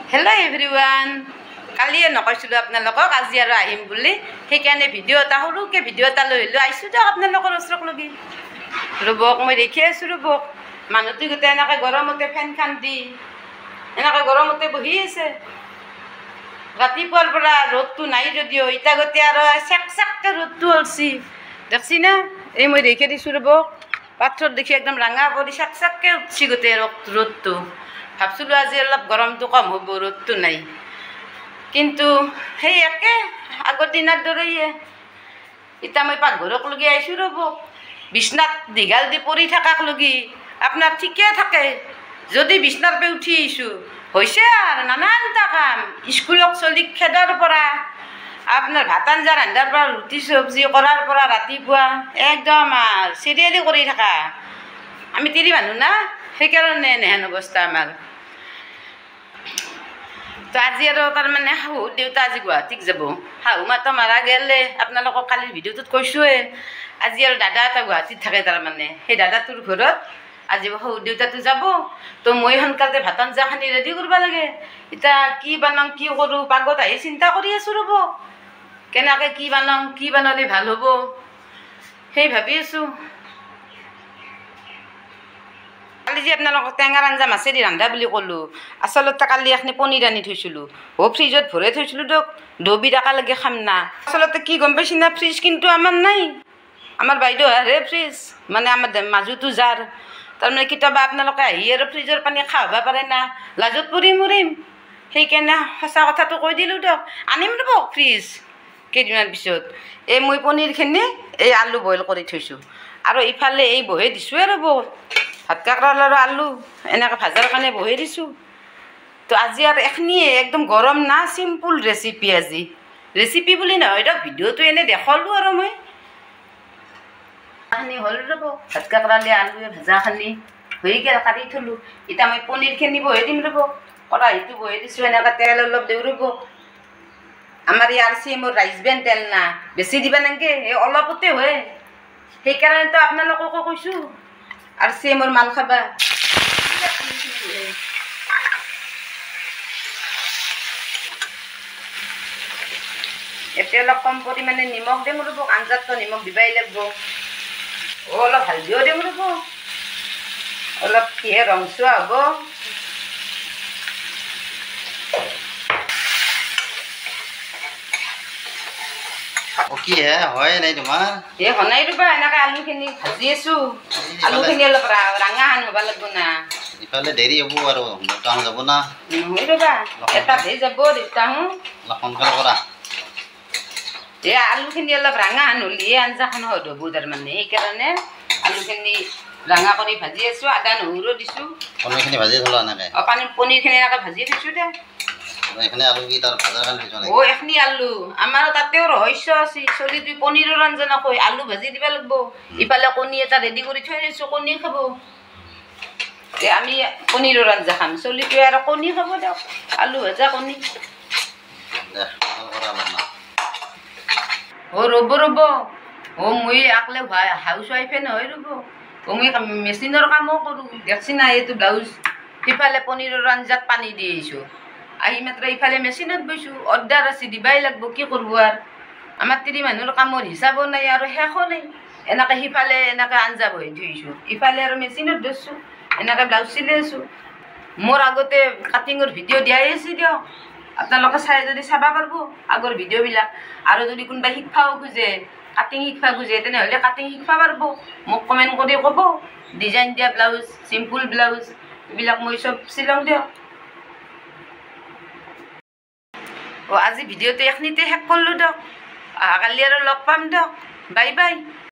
Hello everyone. কালি নকৈছিলো আপোনালোকক আজি আৰু আহিম বুলি সেইকাৰণে ভিডিও এটা সৰুকে ভিডিও এটা লৈ আইছো দিয়ক আপোনালোকৰ ওচৰত লগি ৰবক মই দেখি আছো ৰবক মানুহটো গোটেই এনেকৈ গৰমতে ফেন খান দি এনেকৈ গৰমতে বহি আছে ৰাতিপুৱাৰ পৰা ৰ'দটো নাই যদিও ইটা গতে আৰু চেকচেককে ৰ'দটো অলছি দেখছি না এই মই দেখি দিছো ৰবক পাথৰ দেখি একদম ৰাঙা কৰি চেকচেককে উঠছি গোটেই ৰ'দটো ভাবছিলো আজি অলপ গৰমটো কম হ'ব ৰ'দটো নাই কিন্তু সেই একে আগৰ দিনৰ দৰেয়ে ইটা মই পাকঘৰক লগি আইছো ৰ'ব বিছনাত দীঘাল দি পৰি থাকাক লগি আপোনাৰ ঠিকে থাকে যদি বিছনাৰ পে উঠি আইছো হৈছে আৰু নানানটা কাম স্কুলক চলিক খেদাৰ পৰা আপোনাৰ ভাত আঞ্জা ৰান্ধাৰ পৰা ৰুটি চব্জি কৰাৰ পৰা ৰাতিপুৱা একদম চিৰিয়েলি কৰি থাকা আমি তিৰি মানুহ না সেইকাৰণে নেহেন অৱস্থা আমাৰ তো আজি আৰু তাৰমানে শাহু দেউতা আজি গুৱাহাটীক যাব শাহু মাতো মাৰা গেলে আপোনালোকক কালিৰ ভিডিঅ'টোত কৈছোঁৱে আজি আৰু দাদা এটা গুৱাহাটীত থাকে তাৰমানে সেই দাদাটোৰ ঘৰত আজি শাহু দেউতাটো যাব তো মই সোনকালে ভাত আঞ্জাখানি ৰেডি কৰিব লাগে এতিয়া কি বনাওঁ কি কৰোঁ পাকত আহি চিন্তা কৰি আছোঁ ৰ'ব কেনেকৈ কি বনাওঁ কি বনালে ভাল হ'ব সেই ভাবি আছোঁ কালি যে আপোনালোকক টেঙাৰ আঞ্জা মাছেদি ৰান্ধা বুলি ক'লোঁ আচলতে কালি এখনি পনীৰ আনি থৈছিলোঁ ফ্ৰিজত ভৰাই থৈছিলোঁ দিয়ক ডবি টকালৈকে খাম না আচলতে কি গম পাইছি না ফ্ৰিজ কিন্তু আমাৰ নাই আমাৰ বাইদেউ আহে ফ্ৰিজ মানে আমাৰ মাজুটো যাৰ তাৰমানে কেতিয়াবা আপোনালোকে আহি আৰু ফ্ৰিজৰ পানী খাব পাৰে না লাজত পৰি মৰিম সেইকাৰণে সঁচা কথাটো কৈ দিলোঁ দিয়ক আনিম ৰ'ব ফ্ৰিজ কেইদিনমান পিছত এই মই পনীৰখিনি এই আলু বইল কৰি থৈছোঁ আৰু ইফালে এই বহে দিছোঁৱে ৰ'ব ভাত কাকৰাল আৰু আলু এনেকৈ ভাজাৰ কাৰণে বহি দিছোঁ তো আজি আৰু এখনিয়ে একদম গৰম না চিম্পুল ৰেচিপি আজি ৰেচিপি বুলি নহয় দিয়ক ভিডিঅ'টো এনেই দেখালোঁ আৰু মই এখনি হ'ল ৰ'ব ভাত কাকৰালে আলুৱে ভাজাখিনি হৈ গ'ল কাটি থলোঁ এতিয়া মই পনীৰখিনি বহি দিম ৰ'ব কৰাহীটো বহি দিছোঁ এনেকৈ তেল অলপ দিওঁ ৰ'ব আমাৰ ইয়াৰ মোৰ ৰাইচ ব্ৰেন তেল না বেছি দিবা নালাগে এই অলপতে হয় সেইকাৰণেতো আপোনালোককো কৈছোঁ আর সেমর মাল খাবা এতে অলপ কম পরিমাণে নিমখ দিম রব আঞ্জাত তো নিমখ দিবাই লাগব অলপ হালধিও দিম রব অলপ কিহে রংচুয়া হব কি হে হয় নাই তোমাৰ এ হনাই ৰবা এনেকৈ আলুখিনি ভাজি আছোঁ আলুখিনি অলপ ৰাঙা হান হ'ব লাগব না ইফালে দেৰি হ'ব আৰু দেউতাহঁত যাব না নহয় ৰবা এটাতহে যাব দেউতাহঁত অলপ সোনকালে কৰা এই আলুখিনি অলপ ৰাঙা হান হ'লেহে আঞ্জাখন সোৱাদ হ'ব তাৰমানে সেইকাৰণে আলুখিনি ৰাঙা কৰি ভাজি আছোঁ আদা নহৰু দিছোঁ পনীৰখিনি ভাজি থলা এনেকৈ পনীৰখিনি এনেকৈ ভাজি থৈছোঁ দে এইখিনি আলু কি তাৰ ভাজাৰ কাৰণে থৈছ নেকি অ এখনি আলু আমাৰ তাতেও ৰহস্য আছে চলি তুই পনীৰৰ আঞ্জা নকয় আলু ভাজি দিব লাগিব ইফালে কণী এটা ৰেডি কৰি থৈ দিছোঁ কণী খাব আমি পনীৰৰ আঞ্জা খাম চলি তুই আৰু কণী খাব দিয়ক আলু ভাজা কণী অ ৰ'ব ৰ'ব অ মই আকলে হাউচ ৱাইফে নহয় ৰ'ব অ মই মেচিনৰ কামো কৰোঁ দেখছি না এইটো ব্লাউজ সিফালে পনীৰৰ আঞ্জাত পানী দি আহিছোঁ আহি মাত্ৰ ইফালে মেচিনত গৈছোঁ অৰ্ডাৰ আছে দিবাই লাগিব কি কৰিব আৰু আমাৰ তিৰি মানুহৰ কামৰ হিচাপো নাই আৰু শেষো নাই এনেকৈ সিফালে এনেকৈ আঞ্জা বহি থৈছোঁ ইফালে আৰু মেচিনত ধৰিছোঁ এনেকৈ ব্লাউজ চিলাই আছোঁ মোৰ আগতে কাটিঙৰ ভিডিঅ' দিয়াই আছে দিয়ক আপোনালোকে চাই যদি চাব পাৰিব আগৰ ভিডিঅ'বিলাক আৰু যদি কোনোবাই শিকবাও খোজে কাটিং শিকবা খোজে তেনেহ'লে কাটিং শিকবা পাৰিব মোক কমেণ্ট কৰি ক'ব ডিজাইন দিয়া ব্লাউজ চিম্পুল ব্লাউজ এইবিলাক মই চব চিলাওঁ দিয়ক আজি ভিডিঅ'টো এখনিতে শেষ কৰিলোঁ দিয়ক অহাকালি আৰু লগ পাম দিয়ক বাই বাই